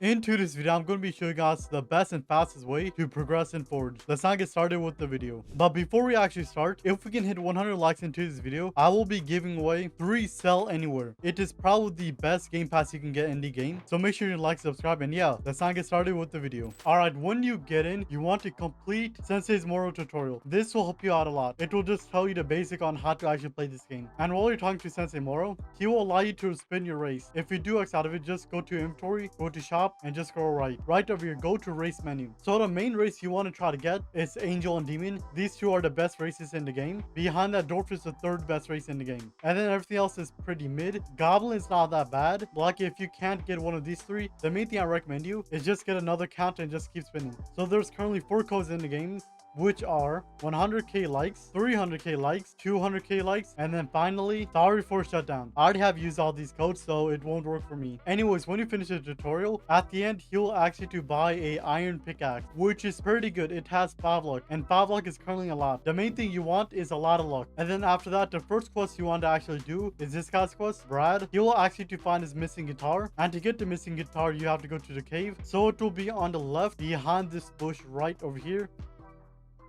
Into this video, I'm going to be showing you guys the best and fastest way to progress in Forge. Let's not get started with the video. But before we actually start, if we can hit 100 likes into this video, I will be giving away 3 Sell Anywhere. It is probably the best game pass you can get in the game. So make sure you like, subscribe, and yeah, let's not get started with the video. Alright, when you get in, you want to complete Sensei's Moro tutorial. This will help you out a lot. It will just tell you the basic on how to actually play this game. And while you're talking to Sensei Moro, he will allow you to spin your race. If you do X out of it, just go to inventory, go to shop, and just scroll right over here, go to race menu. So the main race you want to try to get is Angel and Demon. These two are the best races in the game. Behind that, Dwarf is the third best race in the game, and then everything else is pretty mid. Goblin is not that bad. Like, if you can't get one of these three, the main thing I recommend you is just get another count and just keep spinning. So there's currently 4 codes in the game, which are 100k likes, 300k likes, 200k likes, and then finally, sorry for shutdown. I already have used all these codes, so it won't work for me. Anyways, when you finish the tutorial, at the end, he'll ask you to buy a iron pickaxe, which is pretty good. It has 5 luck, and 5 luck is currently a lot. The main thing you want is a lot of luck. And then after that, the first quest you want to actually do is this guy's quest, Brad. He will ask you to find his missing guitar, and to get the missing guitar, you have to go to the cave. So it will be on the left behind this bush right over here,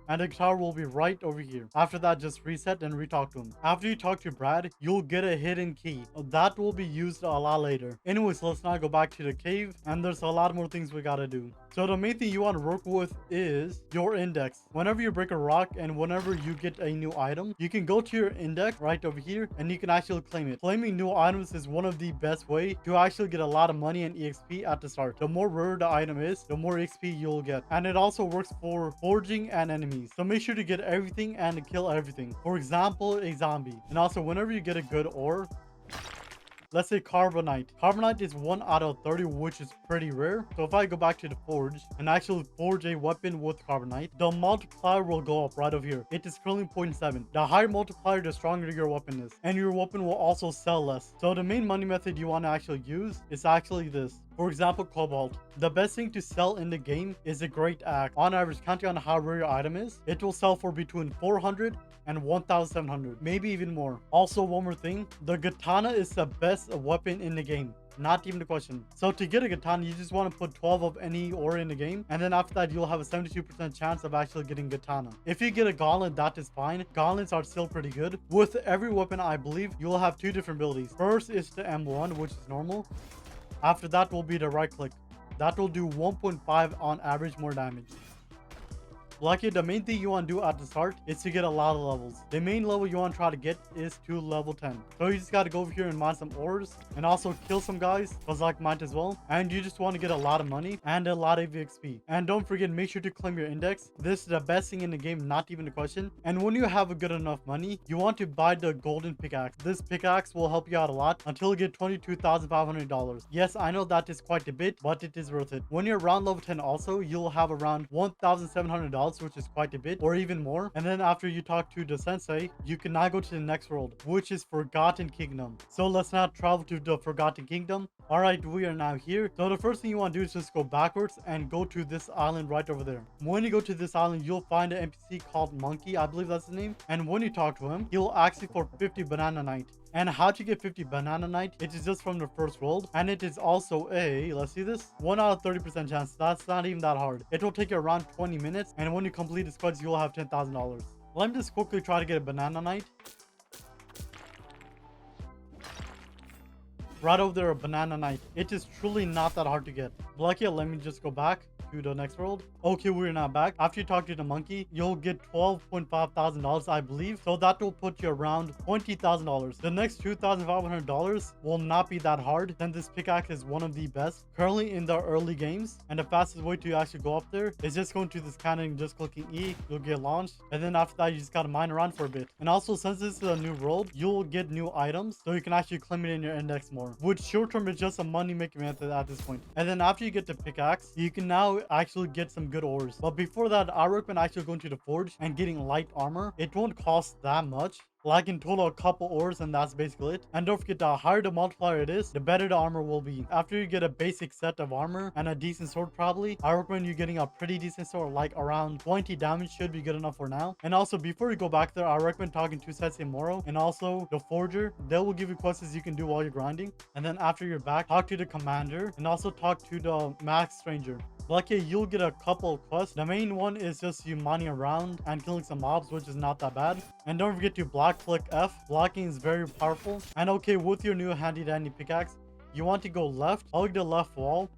and the guitar will be right over here. After that, just reset and re-talk to him. After you talk to Brad, you'll get a hidden key that will be used a lot later. Anyways, let's now go back to the cave, and there's a lot more things we gotta do. So the main thing you want to work with is your index. Whenever you break a rock and whenever you get a new item, you can go to your index right over here and you can actually claim it. Claiming new items is one of the best way to actually get a lot of money and EXP at the start. The more rare the item is, the more XP you'll get. And it also works for forging and enemies. So make sure to get everything and kill everything. For example, a zombie. And also, whenever you get a good ore, let's say carbonite. Carbonite is 1 out of 30, which is pretty rare. So if I go back to the forge and actually forge a weapon with carbonite, the multiplier will go up right over here. It is currently 0.7. The higher multiplier, the stronger your weapon is. And your weapon will also sell less. So the main money method you want to actually use is actually this. For example, cobalt. The best thing to sell in the game is a great axe. On average, counting on how rare your item is, it will sell for between 400 and 1,700, maybe even more. Also, one more thing, the katana is the best weapon in the game. Not even a question. So to get a katana, you just want to put 12 of any ore in the game, and then after that, you'll have a 72% chance of actually getting katana. If you get a gauntlet, that is fine. Gauntlets are still pretty good. With every weapon, I believe, you'll have 2 different abilities. First is the M1, which is normal. After that will be the right click. That will do 1.5 on average more damage. Lucky, the main thing you want to do at the start is to get a lot of levels. The main level you want to try to get is to level 10. So you just got to go over here and mine some ores and also kill some guys, because like mine as well. And you just want to get a lot of money and a lot of XP. And don't forget, make sure to claim your index. This is the best thing in the game, not even a question. And when you have a good enough money, you want to buy the golden pickaxe. This pickaxe will help you out a lot until you get $22,500. Yes, I know that is quite a bit, but it is worth it. When you're around level 10 also, you'll have around $1,700, which is quite a bit, or even more. And then after you talk to the sensei, you can now go to the next world, which is Forgotten Kingdom. So let's now travel to the Forgotten Kingdom. All right, we are now here. So the first thing you want to do is just go backwards and go to this island right over there. When you go to this island, you'll find an NPC called Monkey. I believe that's the name. And when you talk to him, he'll ask you for 50 banana night. And how to get 50 banana night, it is just from the first world, and it is also a, let's see this, 1 out of 30% chance. That's not even that hard. It will take you around 20 minutes, and when you complete this quest, you'll have $10,000. Let me just quickly try to get a banana night. Right over there, a banana night. It is truly not that hard to get. Lucky, let me just go back to the next world. Okay, we're now back. After you talk to the monkey, you'll get $12.5 thousand, I believe. So that will put you around $20,000. The next $2,500 will not be that hard, then this pickaxe is one of the best currently in the early games. And the fastest way to actually go up there is just going to this cannon and just clicking E. You'll get launched, and then after that, you just gotta mine around for a bit. And also, since this is a new world, you'll get new items, so you can actually claim it in your index more, which short term is just a money making method at this point. And then after you get the pickaxe, you can now actually get some good ores. But before that, I recommend actually going to the forge and getting light armor. It won't cost that much. like in total a couple ores, and that's basically it. And don't forget, the higher the multiplier it is, the better the armor will be. After you get a basic set of armor and a decent sword, probably I recommend you getting a pretty decent sword, like around 20 damage should be good enough for now. And also, before you go back there, I recommend talking to Sensei Moro and also the forger. They will give you quests you can do while you're grinding. And then after you're back, talk to the commander and also talk to the max stranger. Lucky, you'll get a couple of quests. The main one is just you mining around and killing some mobs, which is not that bad. And don't forget to block click F. Blocking is very powerful. And okay, with your new handy dandy pickaxe, you want to go left, hug the left wall,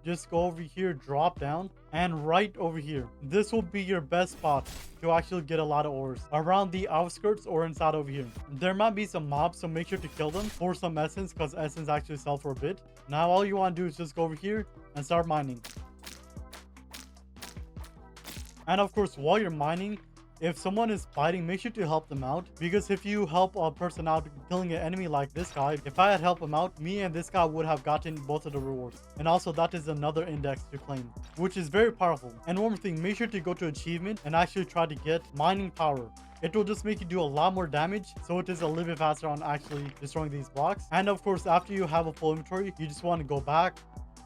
just go over here, drop down, and right over here. This will be your best spot to actually get a lot of ores, around the outskirts or inside over here. There might be some mobs, so make sure to kill them for some essence, because essence actually sell for a bit. Now all you want to do is just go over here and start mining. And of course, while you're mining, if someone is fighting, make sure to help them out, because if you help a person out killing an enemy like this guy, if I had helped him out, me and this guy would have gotten both of the rewards. And also, that is another index to claim, which is very powerful. And one more thing, make sure to go to achievement and actually try to get mining power. It will just make you do a lot more damage, so it is a little bit faster on actually destroying these blocks. And of course, after you have a full inventory, you just want to go back,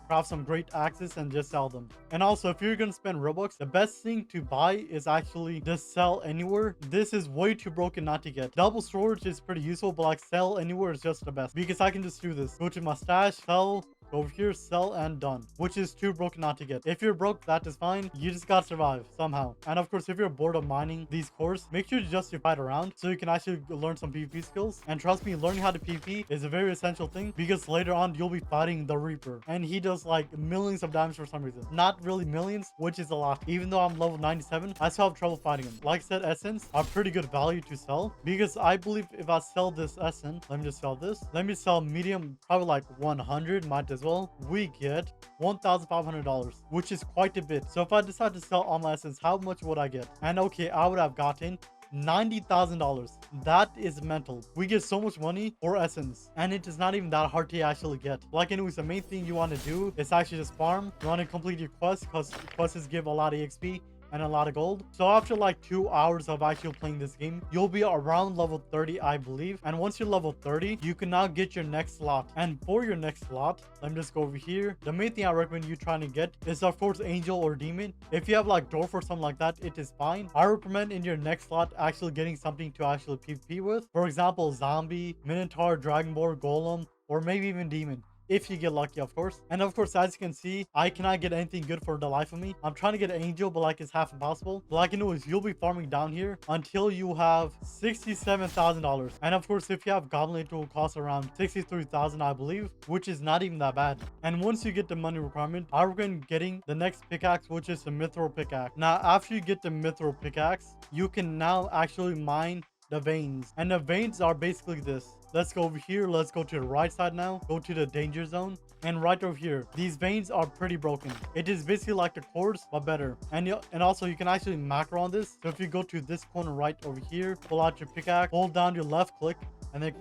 craft some great axes, and just sell them. And also, if you're gonna spend Robux, the best thing to buy is actually just sell anywhere. This is way too broken not to get. Double storage is pretty useful, but like sell anywhere is just the best, because I can just do this. Go to my stash, sell, over here, sell, and done, which is too broken not to get. If you're broke, that is fine. You just gotta survive somehow. And of course, if you're bored of mining these cores, make sure to just fight around so you can actually learn some PvP skills. And trust me, learning how to PvP is a very essential thing, because later on you'll be fighting the Reaper, and he does like millions of damage for some reason. Not really millions, which is a lot. Even though I'm level 97, I still have trouble fighting him. Like I said, essence are pretty good value to sell, because I believe if I sell this essence, let me just sell this. Let me sell medium, probably like 100, might as well. We get $1,500, which is quite a bit. So if I decide to sell all my essence, how much would I get? And okay, I would have gotten $90,000. That is mental. We get so much money for essence, and it is not even that hard to actually get. Like anyways, the main thing you want to do is actually just farm. You want to complete your quests, because quests give a lot of XP and a lot of gold. So after like 2 hours of actually playing this game, you'll be around level 30, I believe. And once you're level 30, you can now get your next slot. And for your next slot, let me just go over here. The main thing I recommend you trying to get is of course angel or demon. If you have like dwarf or something like that, it is fine. I recommend in your next slot actually getting something to actually PvP with. For example, zombie, minotaur, dragonborn, golem, or maybe even demon, if you get lucky, of course. And of course, as you can see, I cannot get anything good for the life of me. I'm trying to get an angel, but like it's half impossible. But like you know, is you'll be farming down here until you have $67,000. And of course, if you have goblin, it will cost around 63,000, I believe, which is not even that bad. And once you get the money requirement, I recommend getting the next pickaxe, which is the mithril pickaxe. Now, after you get the mithril pickaxe, you can now actually mine the veins. And the veins are basically this. Let's go over here. Let's go to the right side now. Go to the danger zone. And right over here, these veins are pretty broken. It is basically like the cores, but better. And also, you can actually macro on this. So if you go to this corner right over here, pull out your pickaxe, hold down your left click, and then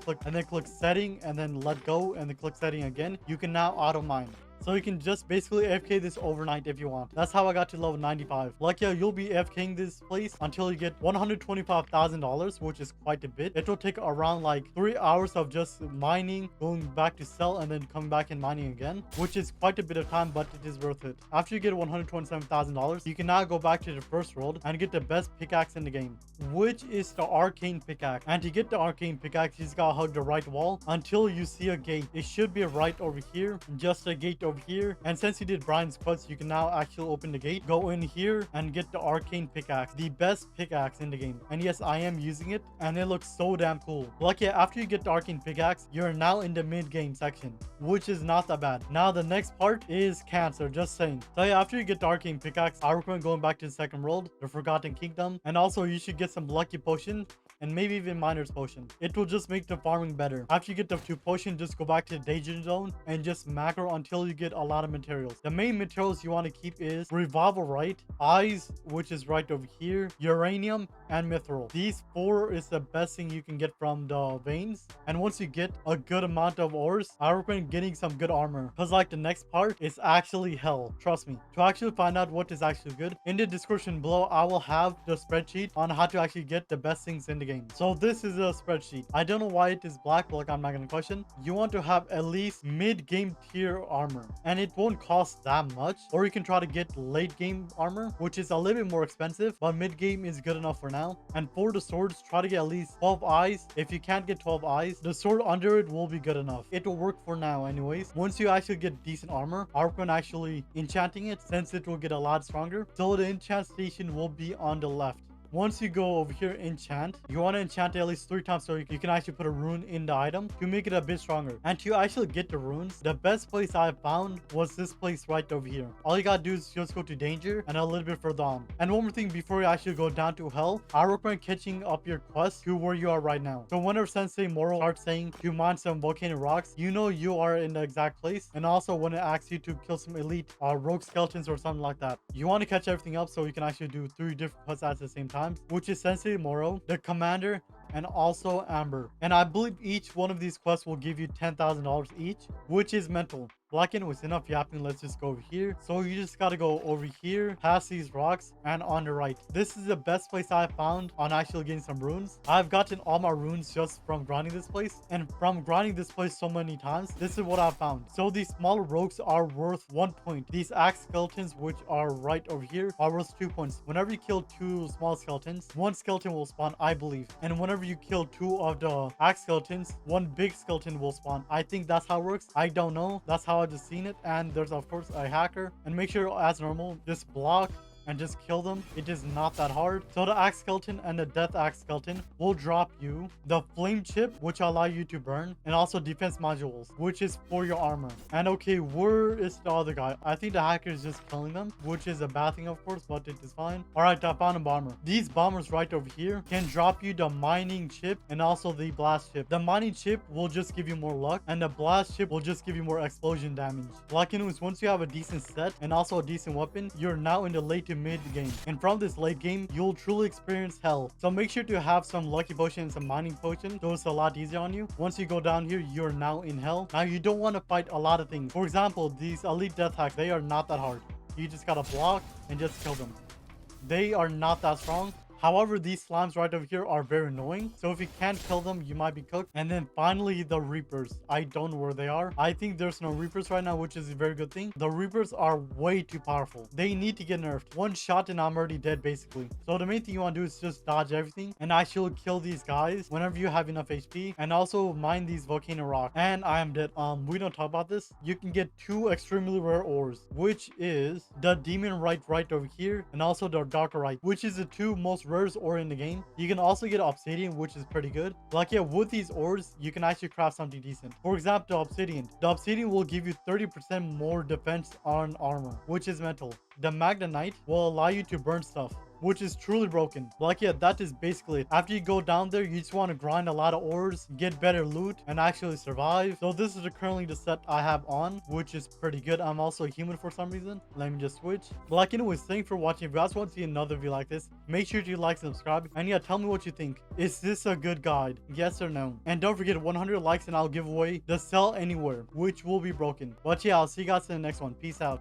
click setting, and then let go, and then click setting again. You can now auto mine. So you can just basically AFK this overnight if you want. That's how I got to level 95. Like, yeah, you'll be AFKing this place until you get $125,000, which is quite a bit. It will take around like 3 hours of just mining, going back to sell, and then coming back and mining again, which is quite a bit of time, but it is worth it. After you get $127,000, you can now go back to the first world and get the best pickaxe in the game, which is the arcane pickaxe. And to get the arcane pickaxe, you just gotta hug the right wall until you see a gate. It should be right over here, just a gate over here. And since you did Brian's quest, you can now actually open the gate, go in here, and get the arcane pickaxe, the best pickaxe in the game. And yes, I am using it, and it looks so damn cool. Like, yeah, after you get the arcane pickaxe, you're now in the mid-game section, which is not that bad. Now the next part is cancer, just saying. So yeah, after you get the arcane pickaxe, I recommend going back to the second world, the Forgotten Kingdom. And also, you should get some lucky potion, and maybe even miner's potion. It will just make the farming better. After you get the 2 potion, just go back to the danger zone and just macro until you get a lot of materials. The main materials you want to keep is revival right, eyes, which is right over here, uranium, and mithril. These 4 is the best thing you can get from the veins. And once you get a good amount of ores, I recommend getting some good armor, because like the next part is actually hell. Trust me. To actually find out what is actually good, in the description below I will have the spreadsheet on how to actually get the best things in the game. So this is a spreadsheet. I don't know why it is black, but like I'm not gonna question. You want to have at least mid-game tier armor, and it won't cost that much. Or you can try to get late game armor, which is a little bit more expensive, but mid-game is good enough for now. And for the swords, try to get at least 12 eyes. If you can't get 12 eyes, the sword under it will be good enough. It will work for now anyways. Once you actually get decent armor, I recommend actually enchanting it, since it will get a lot stronger. So the enchant station will be on the left. Once you go over here, enchant, you want to enchant at least 3 times so you can actually put a rune in the item to make it a bit stronger. And to actually get the runes, the best place I found was this place right over here. All you gotta do is just go to danger and a little bit further on. And one more thing before you actually go down to hell, I recommend catching up your quest to where you are right now. So whenever Sensei Moro starts saying to mine some volcano rocks, you know you are in the exact place. And also when it asks you to kill some elite rogue skeletons or something like that, you want to catch everything up so you can actually do 3 different quests at the same time, which is Sensei Moro, the commander, and also Amber. And I believe each one of these quests will give you $10,000 each, which is mental. Like anyways, enough yapping, let's just go over here. So you just gotta go over here, past these rocks, and on the right. This is the best place I found on actually getting some runes. I've gotten all my runes just from grinding this place, and from grinding this place so many times, this is what I found. So these smaller rogues are worth 1 point. These axe skeletons, which are right over here, are worth 2 points. Whenever you kill 2 small skeletons, 1 skeleton will spawn, I believe. And whenever you kill 2 of the axe skeletons, 1 big skeleton will spawn. I think that's how it works. I don't know. That's how I just seen it. And there's of course a hacker. And make sure, as normal, just block and just kill them. It is not that hard. So the axe skeleton and the death axe skeleton will drop you the flame chip, which allow you to burn, and also defense modules, which is for your armor. And okay, where is the other guy? I think the hacker is just killing them, which is a bad thing of course, but it is fine. All right, I found a bomber. These bombers right over here can drop you the mining chip and also the blast chip. The mining chip will just give you more luck, and the blast chip will just give you more explosion damage. Like anyways, once you have a decent set and also a decent weapon, you're now in the late to mid game, and from this late game you'll truly experience hell. So make sure to have some lucky potion and some mining potion, so it's a lot easier on you. Once you go down here, you're now in hell. Now you don't want to fight a lot of things. For example, these elite death hacks, they are not that hard. You just gotta block and just kill them. They are not that strong. However, these slimes right over here are very annoying. So if you can't kill them, you might be cooked. And then finally, the Reapers. I don't know where they are. I think there's no Reapers right now, which is a very good thing. The Reapers are way too powerful. They need to get nerfed. 1 shot and I'm already dead, basically. So the main thing you want to do is just dodge everything and actually kill these guys whenever you have enough HP. And also mine these volcano rocks. And I am dead. We don't talk about this. You can get 2 extremely rare ores, which is the demon right over here, and also the darkerite, which is the 2 most rares ore in the game. You can also get obsidian, which is pretty good. Like yeah, with these ores you can actually craft something decent. For example, the obsidian will give you 30% more defense on armor, which is mental. The magnetite will allow you to burn stuff, which is truly broken. Like yeah, that is basically it. After you go down there, you just want to grind a lot of ores, get better loot, and actually survive. So this is currently the set I have on, which is pretty good. I'm also a human for some reason. Let me just switch. But like anyways, thanks for watching. If you guys want to see another video like this, make sure to like and subscribe. And yeah, tell me what you think. Is this a good guide? Yes or no? And don't forget, 100 likes and I'll give away the sell anywhere, which will be broken. But yeah, I'll see you guys in the next one. Peace out.